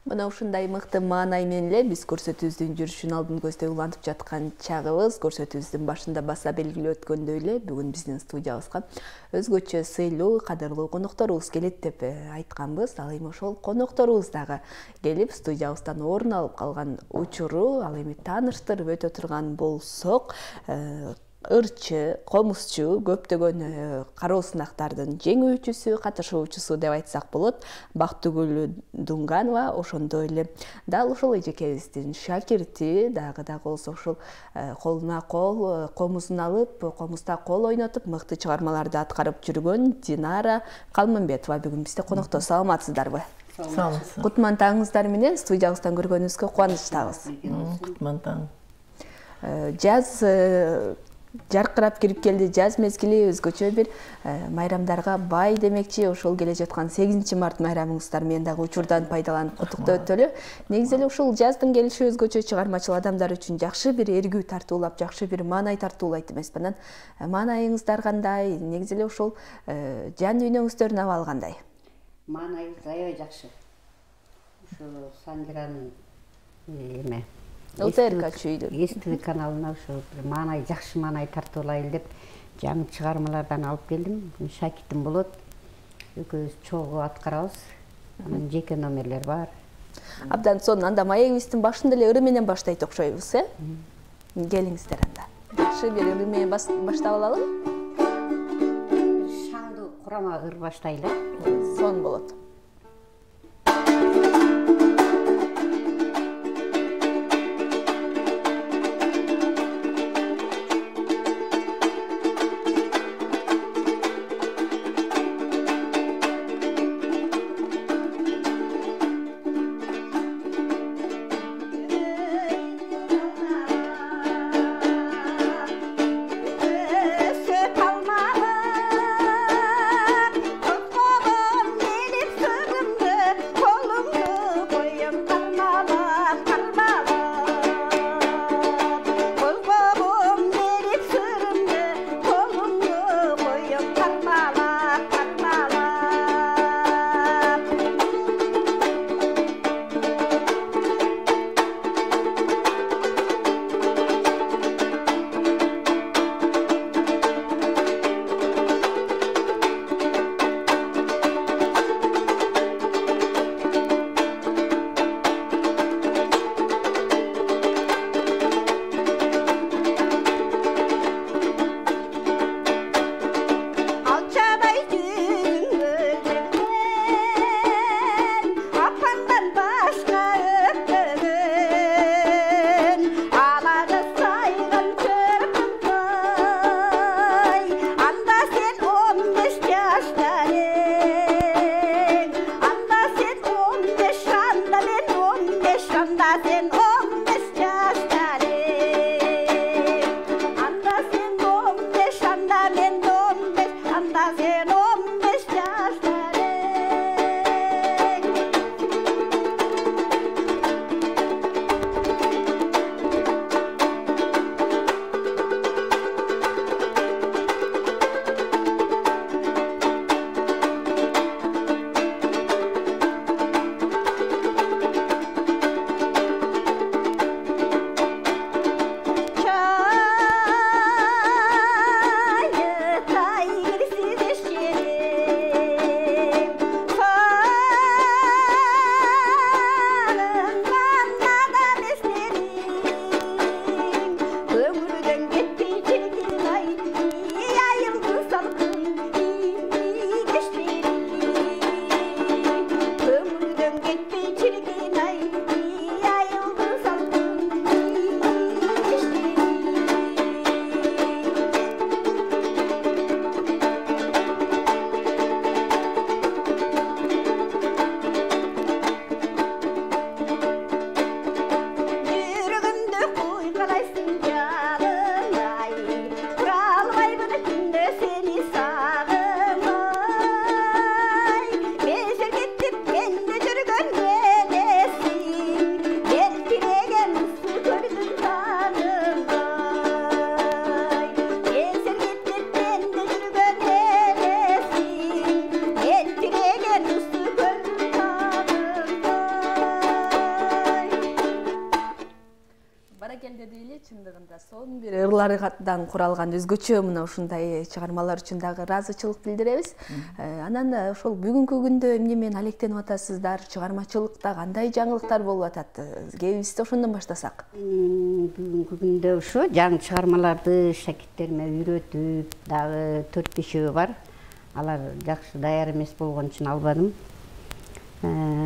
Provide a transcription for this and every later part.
Мына ушундай мыкты маанай менен эле биз көрсөтүүбүздүн жүрүшүн алдын көздөй улантып жаткан чагыбыз, көрсөтүүбүздүн башында баса белгилеп өткөндөй эле бүгүн биздин студиябызга өзгөчө сыйлуу, кадырлуу конокторубуз келет деп айтканбыз. Ал эми ошол конокторубуз дагы келип студиябыздан орун алып калган учуру, ал эми тааныштырып өтө турган болсок, ырчы, комузчу, көптөгөн кароо сынактардын жеңүүчүсү, катышуучусу деп айтсак болот, Бактыгүл Дунганова, ошондой эле дал ошол эжекебиздин шакирти, дагы болсо ушул колуна кол, комузун алып, комузда кол ойнотуп, мыкты чыгармаларды аткарып жүргөн Динара Калмымбетова бүгүн бизде конокто. Саламатсыздарбы? Саламатсыз. Кутман таңыңыздар менен студиябыздан көргөнүбүзгө кубанычтабыз. Кутман таң. Жаз жаркырап кирип келди, жаз мезгили өзгөчө бир майрамдарга бай демекчи. Ошол келе жаткан 8 март майрамыңыздар менен дагы учурдан пайдаланып куттуктап өтөлү. Негизи эле ушул жаздын келиши өзгөчө чыгармачыл адамдар үчүн жакшы бир эргүү тартуулап, жакшы бир маанай тартуулайт эмеспи? Анан маанайыңыздар кандай? Негизи эле ушул жан дүйнөңүздөрдүн абалы кандай? Маанайыбыз аябай жакшы. Ушул Сангиранын эме ЛТРК чүйдү. СТВ каналына ушул маанай жакшы маанай тартуулайлы деп жаңы чыгармалардан алып келдим. Шакиртим болот. Экөөбүз чогуу аткарабыз. Анан жеке номерлер бар. Абдан сонун. Анда маегибиздин башында эле ыры менен баштайт окшойбуз, Келиңиздер анда. Жакшы бир ыры менен баштап алалы. Шаңдуу курама ыр баштайлы. Сонун болот. Söt almalı, kokkolun gelip чыгармалардан куралган өзгөчө мына ушундай чыгармалар үчүн дагы ыраазычылык билдиребиз. Анан ошол бүгүнкү күндө эмне менен алектенип атасыздар? Чыгармачылыкта кандай жаңылыктар болуп атат? Кебизде ошондон баштасак. Бүгүнкү күндө ушу жаңы чыгармаларды шакирттериме үйрөтүп, дагы 4-5 бар. Алар жакшы даяр эмес болгон үчүн албадым.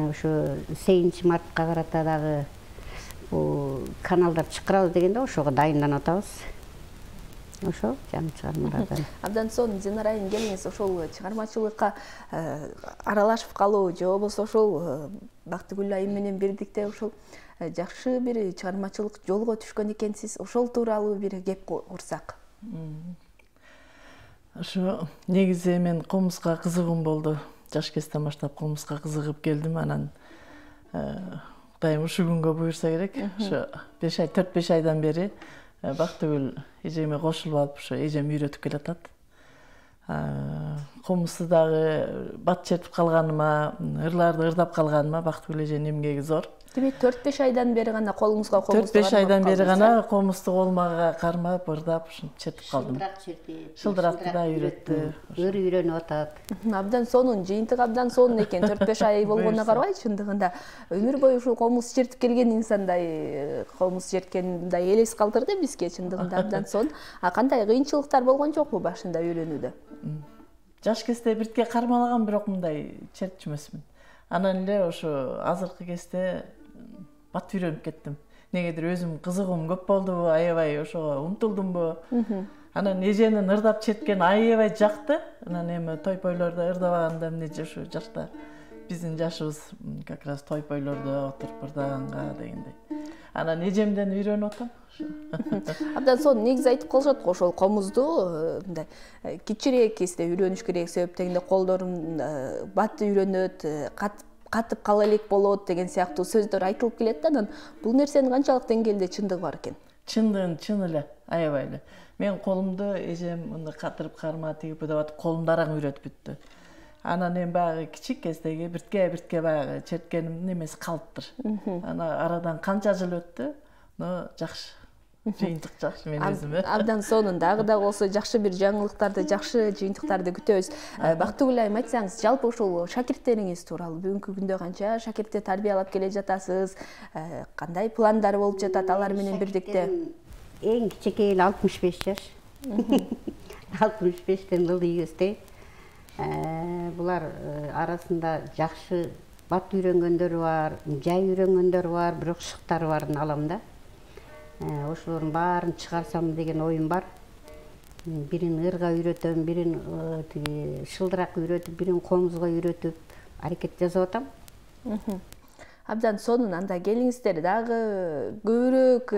Ошо 8-мартка карата дагы бул каналдар чыкырабыз дегенде ошого дайынданып атабыз. Ошо жаңы чыгармалардан. Абдан сонун Динара айым, келиңиз ошол чыгармачылыкка аралашып калуу же болбосо ошол Бактыгүл айым менен бирдикте ошол жакшы бир чыгармачылык жолго түшкөн экенсиз. Ошол тууралуу бир кеп курсак. Ошо негизи мен комузга кызыгуум болду. Жаш кезден баштап комузга кызыгып келдим. Анан Кудайым ушу күнгө буйрса керек. Ошо 4-5 айдан бери Бактыгүл эжеме кошулуп алып, ошо эжем үйрөтүп келатат. Комузду дагы бат чертип калганыма, ырларды ырдап калганыма Бактыгүл эженин эмгеги зор. Демек 4-5 айдан бери гана колуңузга комузду 4-5 айдан бери гана комузду колума кармап, ырдап, ушинтип чертип калдым. Шылдыракты да үйрөттү. Ыр үйрөнүп атат. Абдан сонун, жыйынтык абдан сонун экен. 4-5 ай болгонуна карабай, чындыгында өмүр бою ушул комуз чертип келген инсандай, комуз черткендай элес калтырды бизге, чындыгында абдан сонун. Кандай кыйынчылыктар болгон жокпу башында үйрөнүүдө? Жаш кезде биртке кармалаган, бирок мындай чертчү эмесмин. Анан эле ошо азыркы кезде бат үйрөнүп кеттим. Негедир өзүм кызыгуум көп болду, аябай ошого умтулдумбу. Анан эженин ырдап четкени аябай жакты. Анан эми той-пойлордо ырдабаганда эмне ушу жашта биздин жашыбыз как раз той-пойлордо отуруп ырдаганга дегендей. Анан эжемден үйрөнүп атам. Абдан сонун, негизи айтып калышат го ошол комузду мындай кичирээк кезде үйрөнүш керек, себеп дегенде колдорун бат үйрөнөт, катып кала элек болот деген сыяктуу сөздөр айтылып келет да. Анан бул нерсенин канчалык деңгээлде чындыгы бар экен? Чын эле, аябай эле. Мен колумду эжем мындай катырып карма тигип деп колумду араң үйрөтүп бүттү. Анан эми баягы кичик кездеги биртке баягы черткеним немеси калыптыр. Анан арадан канча жыл өттү, но жакшы. Жыйынтык жакшы мен өзүмө. Абдан сонун, дагы да болсо жакшы бир жаңылыктарды, жакшы жыйынтыктарды күтөбүз. Бактыгүл айым, айтсаңыз, жалпы ушул шакирттериңиз тууралуу бүгүнкү күндө канча шакиртти тарбиялап келе жатасыз? Кандай пландар болуп жатат алар менен бирдикте? Эң кичинекей 65 жаш. 65тен ылдый көздөй. Булар арасында жакшы бат үйрөнгөндөр бар, жай үйрөнгөндөр бар, бирок шыктары барын алам да. Ошолордун баарын чыгарсам деген оюм бар. Бирин ырга үйрөтөм, бирин шылдырак үйрөтүп, бирин комузга үйрөтүп аракет жасап атам. Абдан сонун, анда келиңиздер дагы көбүрөөк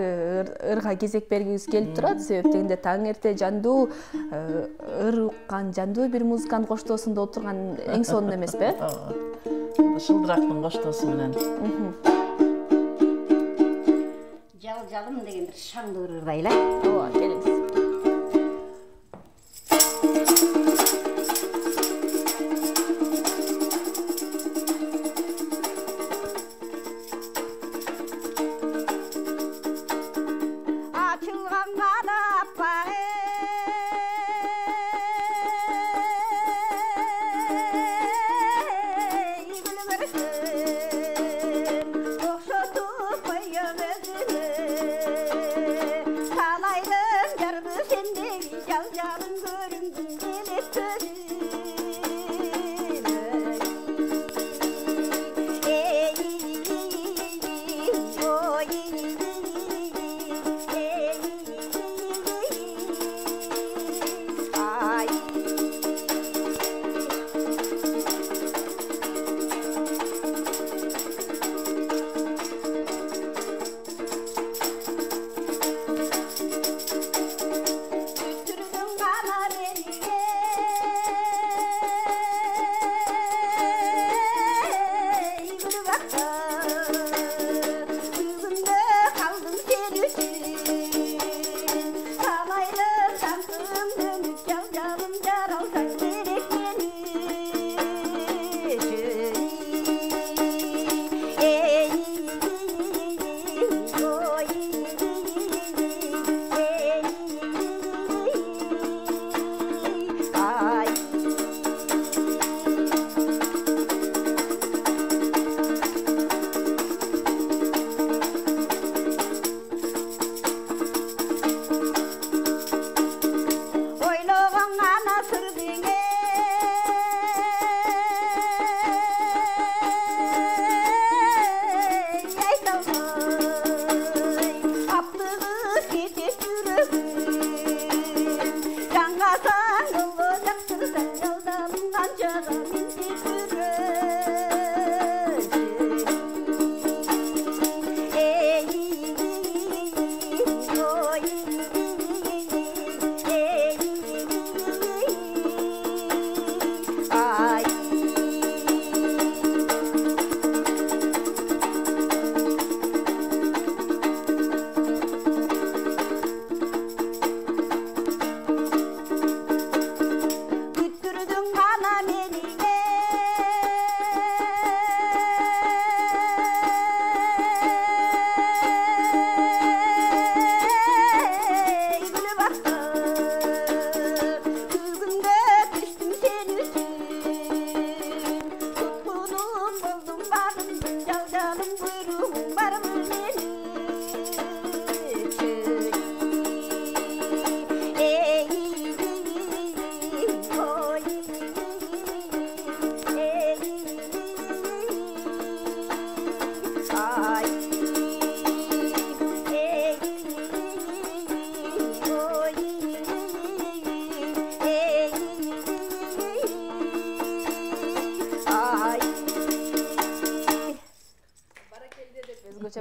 ырга кезек бергибиз келип турат, себеп дегенде таң эрте жандуу ыр уккан, жандуу бир музыканын коштоосунда отурган эң сонун эмеспи? Шылдырактын коштоосу менен. Жалым деген бир шаңдуу ырдайлы. Ооба, келиңиз. Kalay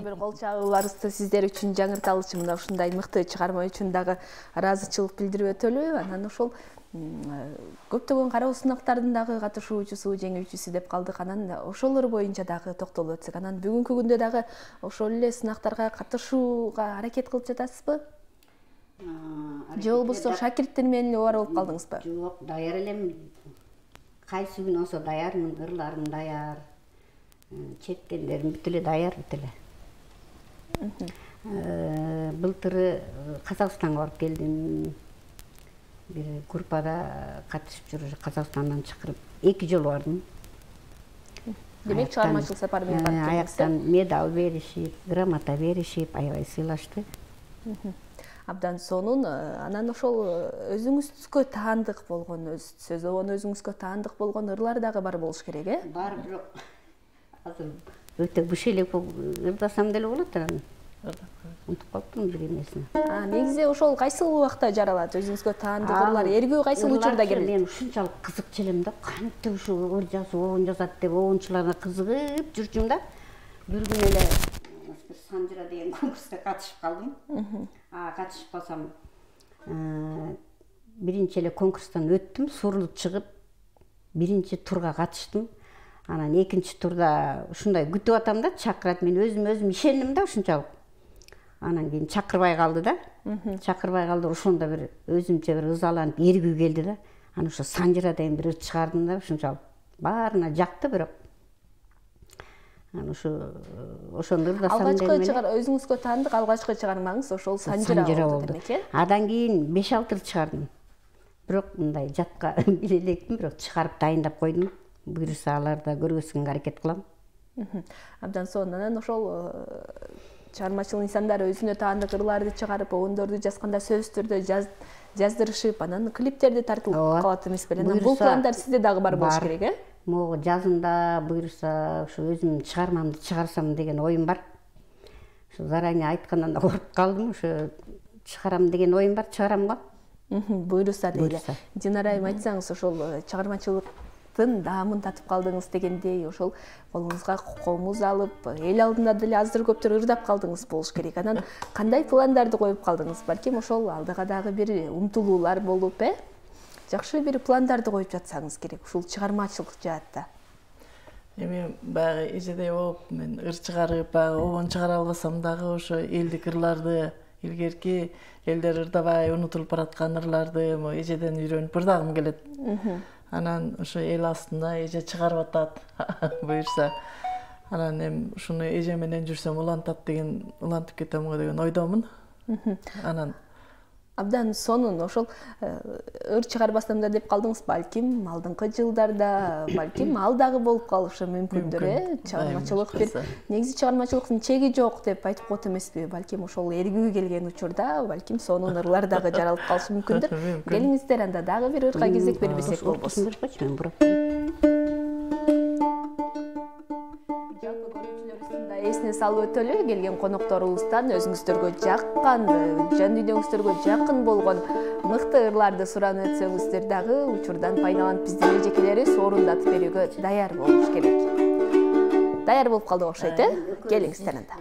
бир кол чабууларыбызды сиздер үчүн жаңырталы мына ушундай мыкты чыгарма үчүн дагы ыраазычылык билдирип өтөлү. Анан ошол көптөгөн кароо сынактардын дагы катышуучусу, жеңүүчүсү деп калдык. Анан ошолор боюнча дагы токтолуп өтсөк. Анан бүгүнкү күндө дагы ошол эле сынактарга катышууга аракет кылып жатасызбы? Же болбосо шакирттер менен бар болуп калдыңызбы? Жок, даяр элем. Кайсы күн болсо даярмын, ырларым даяр. Четкендерим бүт эле даяр, бүт эле. Былтыры Казакстанга барып келдим. Бир группада катышып жүрүп, Казакстандан чакырып 2 жолу бардым. Демек, чыгармачылык сапар менен барып келдиңиз. Аяктан медаль беришип, грамота беришип, аябай сыйлашты. Абдан сонун. Анан ошол өзүңүзгө таандык болгон, өзүңүзгө таандык болгон ырлар дагы бар болуш керек, э? Бар, бирок азыр өтө бишелек ырдасам деле болот анан. Унутуп калыптым бир эмесин. Негизи ошол кайсыл убакта жаралат? Өзүңүзгө таандык ырлар эргүү кайсыл учурда келет? Мен ушунчалык кызыкчу элем да, кантип ушул ыр жазып, обон жазат деп обончуларга кызыгып жүрчүм да. Бир күн эле Санжыра деген конкурска катышып калдым. Катышып калсам, биринчи эле конкурстан өттүм, сурулуп чыгып, биринчи турга катыштым. Анан экинчи турда ушундай күтүп атам да, чакырат, мен өзүм ишендим да ушунчалык. Анан кийин чакырбай калды да. Чакырбай калды, ошондо бир өзүмчө бир ызаланып эргүү келди да. Анан ошо Санжыра деген бир ыр чыгардым да, ушунчалык баарына жакты бирок. Анан ошону ырдасам деп эле. Өзүңүзгө таандык алгачкы чыгармаңыз ошол Санжыра болду демек, э? Адан кийин 5-6 чыгардым. Бирок мындай жатка биле электим, бирок чыгарып дайындап койдум. Буйруса аларда көргөзгөнгө аракет кылам. Абдан сонун. Анан ошол чыгармачыл инсандар өзүнө таандык ырларды чыгарып, обондорду жазганда сөздөрдү жаздырышып, анан клиптерди тартылып калат эмеспи? Анан бул пландар сизде дагы бар болуш керек, э? Могу жазында буйруса ушу өзүмдүн чыгармамды чыгарсам деген оюм бар. Ушу заранее айткандан да коркуп калдым, ушу чыгарам деген оюм бар, чыгарам го. Буйруса дейли. Динара айым, айтсаңыз, ошол чыгармачылыктын даамын татып калдыңыз дегендей, ошол колуңузга комуз алып, эл алдында деле аздыр көптүр ырдап калдыңыз болуш керек. Анан кандай пландарды коюп калдыңыз? Балким ошол алдыга дагы бир умтулуулар болуп, жакшы бир пландарды коюп жатсаңыз керек ушул чыгармачылык жаатта. Эми баягы эжедей болуп, мен ыр чыгарып, баягы обон чыгара албасам дагы ошо элдик ырларды, илгерки элдер ырдабай унутулуп бараткан ырларды эжеден үйрөнүп ырдагым келет. Анан ошо эл астында эже чыгарып атат, буйрса. Анан эми ушуну эже менен жүрсөм улантат деген, улантып кетем го деген ойдомун. Анан Абдан сонун ошол ыр чыгарбастам да деп калдыңыз, балким алдыңкы жылдарда, балким ал дагы болуп калышы мүмкүндүр, чыгармачылык бир негизи чыгармачылыктын чеги жок деп айтып коет эмеспи, балким ошол эргүү келген учурда балким сонун ырлар дагы жаралып калышы мүмкүндүр. Келиңиздер анда дагы бир ырга кезек бербесек болбосун. Эсине салып өтөлү, келген конокторубуздан өзүңүздөргө жаккан, жан дүйнөңүздөргө жакын болгон мыкты ырларды суранып өтсөңүздөр дагы учурдан пайдаланып биздин эжекелери орундатып берүүгө даяр болуш керек. Даяр болуп калдык окшойт, келиңиздер анда.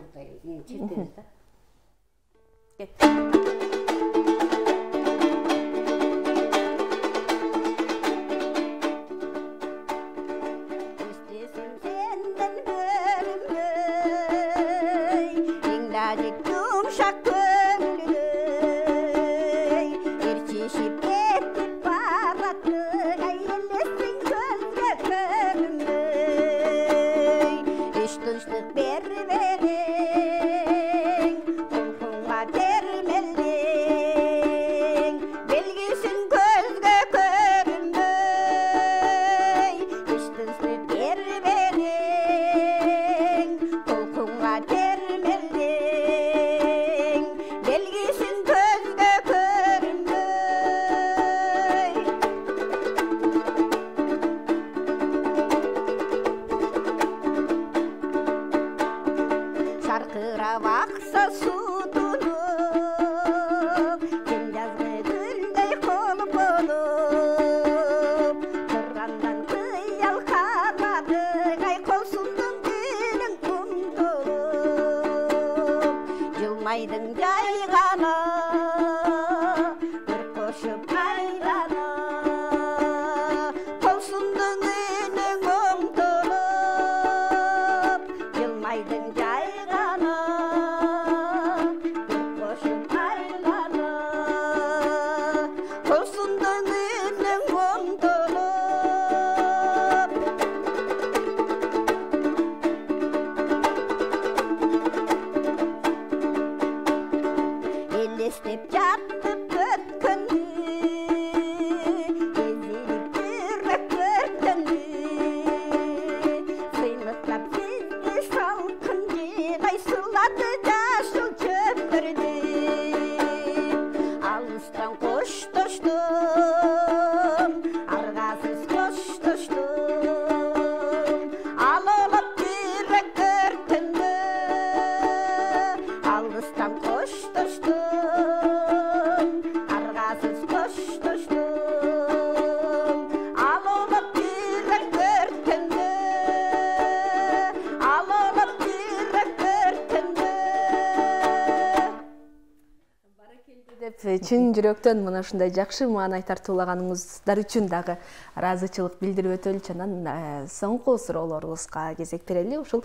Чын жүрөктөн мына ушундай жакшы маанай тартуулаганыңыздар үчүн дагы ыраазычылык билдирип өтөлүчү. Анан соңку суроолорубузга кезек берели. Ушул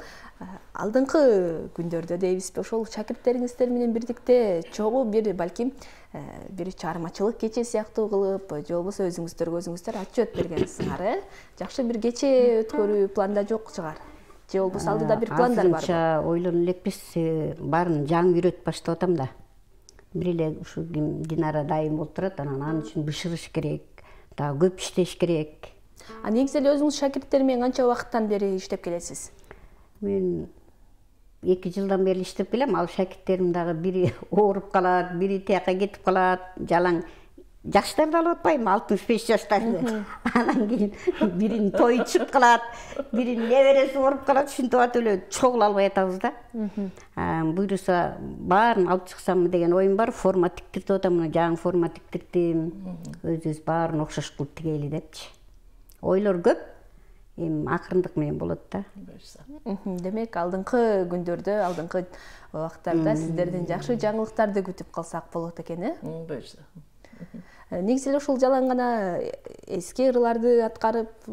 алдыңкы күндөрдө дейбизби, ошол шакирттериңиздер менен бирдикте чогуу бир балким бир чыгармачылык кече сыяктуу кылып, же болбосо өзүңүздөр отчет бергенсиңер, жакшы бир кече өткөрүү планда жок чыгар. Же болбосо алдыда бир пландар барбы? Азырынча ойлонуп элекпиз, баарын жаңы үйрөтүп баштап атам да. Бир эле ушу Динара дайым болуп турат, анан ал үчүн бышырыш керек, дагы көп иштеш керек. Негизи эле өзүңүз шакирттер менен канча убакыттан бери иштеп келесиз? Мен 2 жылдан бери иштеп келем. Ал шакирттерим дагы бири ооруп калат, бири тияка кетип калат, жалаң жаштарды алып атпайм, 65 жаштарды. Анан кийин биринин тою чыгып калат, биринин небереси ооруп калат, ушинтип атып эле чогула албай атабыз да. Буйруса баарын алып чыксам деген оюм бар. Форма тиктиртип атам, мына жаңы форма тиктирдим. Өзүбүз баарын окшош кылып тигейли депчи. Ойлор көп, эми акырындык менен болот да. Демек, алдыңкы күндөрдө, алдыңкы убактарда сиздерден жакшы жаңылыктарды күтүп калсак болот экен, Буюрса. Негизи эле ушул жалаң гана эски ырларды аткарып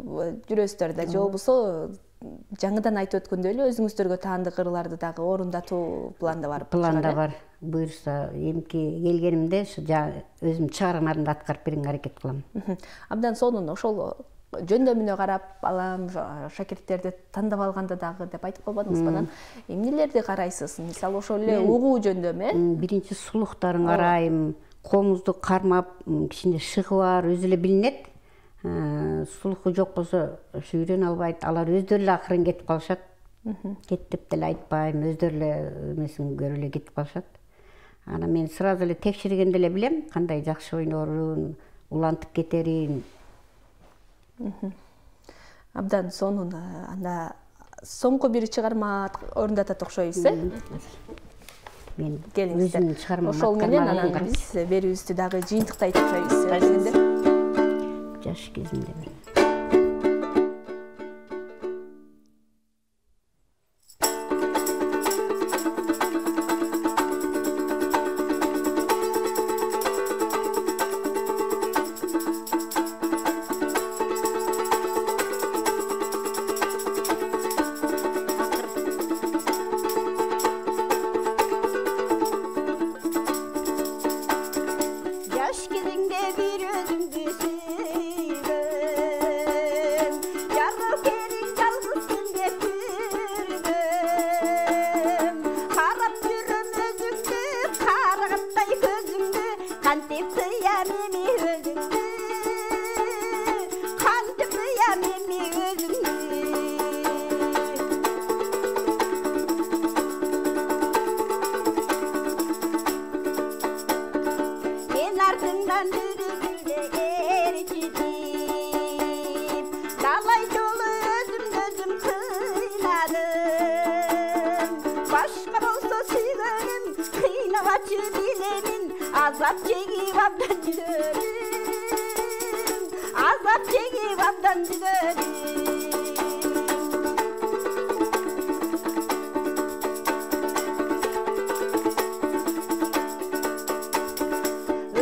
жүрөсүздөр да, же болбосо жаңыдан айтып өткөндөй эле өзүңүздөргө таандык ырларды дагы орундатуу планда бар. Планда бар. Буюрса, эмки келгенимде ушу өзүм чыгармаларымды аткарып берүүгө аракет кылам. Абдан сонун. Ошол жөндөмүнө карап алам, шакирттерди тандап алганда дагы деп айтып койбодуңузбу? Анан эмнелерди карайсыз? Мисалы ошол эле угуу жөндөмү? Биринчи сулуктарын карайм, комузду кармап, кичине шыгы бар, өзү эле билинет. Сулху жок болсо ошо үйрөнө албайт. Алар өздөрү эле акырын кетип калышат. Кеттип деле айтпайм, өздөрү эле эмесин көрүп эле кетип калышат. Ана мен сразу эле текшергенде эле билем, кандай жакшы ойнорун, улантып кетерин. Абдан сонун. Анда соңку бир чыгарма орундатат окшойбуз, Мен Келиңиздер. өзүмдүн чыгармам Ошол менен анан биз берүүбүздү дагы жыйынтыктайт окшойбуз. жаш кезинде. Жаш кезиңде бир өзүңдү сүйгөм, жарокерин жалгызсың деп күргөм. Карап жүрөм өзүңдү, карагаттай көзүңдү, кантип кыям эми өзүңдү, кантип кыям эми өзүңдү. Мен артыңдан жүрүп эрчитип, талай жолу өзүм кыйнадым. Башка болсо сүйгөнүм, кыйнабачы билемин, азап чегип абдан жүрөм, азап чегип абдан жүрөм.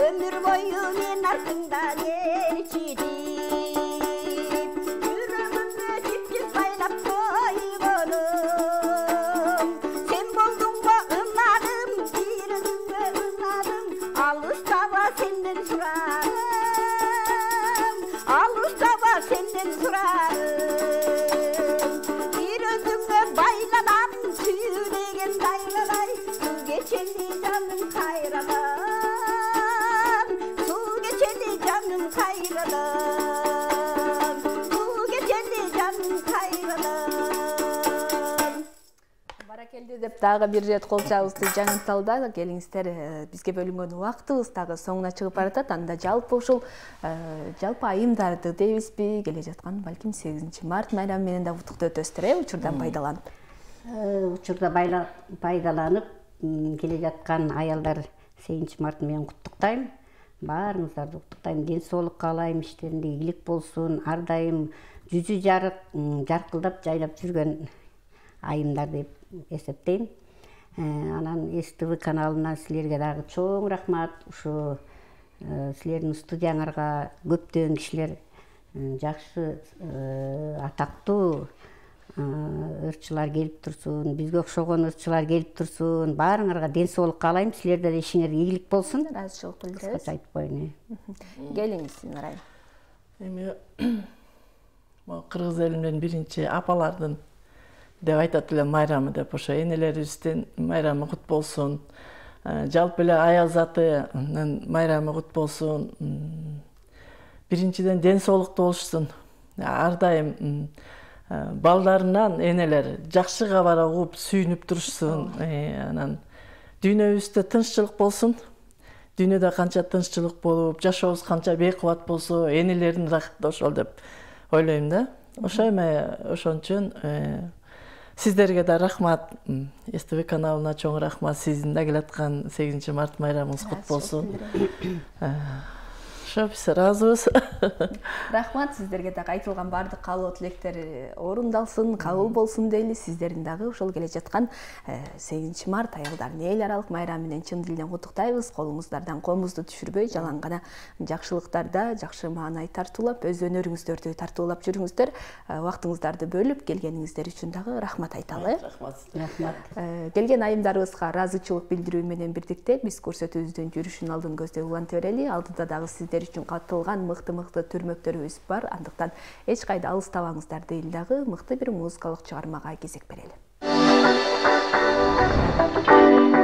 Ömür boyu men артыңдан erчитип, жүрөгүмдү жип-жип байлап койгонум. Сен болдуңбу ынагым, бир өзүңгө ынадым, алыстаба сенден сурагым, алыстаба сенден сурагым. Бир өзүңгө байланам, сүйреген дайлалай, суу кечени жаным кайрадан, суу кечени жаным кайрадан, суу кечени жаным кайрадан. Баракелде деп дагы бир ирет кол чабыбызды жаңырталда келиңиздер. Бизге бөлүнгөн убактыбыз дагы соңуна чыгып баратат. Анда жалпы ушул жалпы айымдарды дейбизби, келе жаткан балким 8 март майрамы менен да утуктуу өтөсүздөр, учурдан пайдаланып. Учурда пайдаланып келе жаткан аялдар 8 март менен куттуктайм. Баарыңыздарды куттуктайм. Ден соолук каалайм, иштеринде ийгилик болсун. Ар дайым жүзү жарык, жаркылдап жайлап жүргөн айымдар деп эсептейм. Анан СТВ каналына силерге дагы чоң рахмат. Ушу силердин студияңарга көптөгөн кишилер, жакшы атактуу ырчылар келип турсун, бизге окшогон ырчылар келип турсун. Баарыңарга ден соолук каалайм. Силерде да ишиңер ийгилик болсун. Ыраазычылык билдиребиз. Кыскача айтып коеюн. Келиңиз, Нурайым. Эми кыргыз элинин биринчи апалардын деп айтат эле майрамы деп, ошо энелерибиздин майрамы кут болсун. Жалпы эле аял затынын майрамы кут болсун. Биринчиден ден соолуктуу болушсун. Ар дайым балдарынан энелер жакшы кабар угуп сүйүнүп турушсун. Анан дүйнөбүздө тынччылык болсун. Дүйнөдө канча тынччылык болуп, жашообуз канча бейкубат болсо, энелердин рахаты ошол деп ойлойм да. Ошо эме ошон үчүн сиздерге да рахмат. СТВ каналына чоң рахмат. Сиздин да келаткан 8 март майрамыңыз кут болсун. Ошо биз ыраазыбыз. Рахмат, сиздерге дагы айтылган баардык каалоо тилектер орундалсын, кабыл болсун дейли. Сиздердин дагы ошол келе жаткан 8 март аялдардын эл аралык майрамы менен чын дилден куттуктайбыз. Колуңуздардан комузду түшүрбөй, жалаң гана жакшылыктарда жакшы маанай тартуулап, өз өнөрүңүздөрдү тартуулап жүрүңүздөр. Убактыңыздарды бөлүп келгениңиздер үчүн дагы рахмат айталы. Рахмат. Келген айымдарыбызга ыраазычылык билдирүү менен бирдикте биз көрсөтүүбүздүн жүрүшүн алдын көздөй уланта берели. Алдыда дагы сиздер үчүн каттылган мыкты түрмөктөрүбүз бар. Андыктан эч кайда алыстабаңыздар дейли дагы мыкты бир музыкалык чыгармага кезек берели.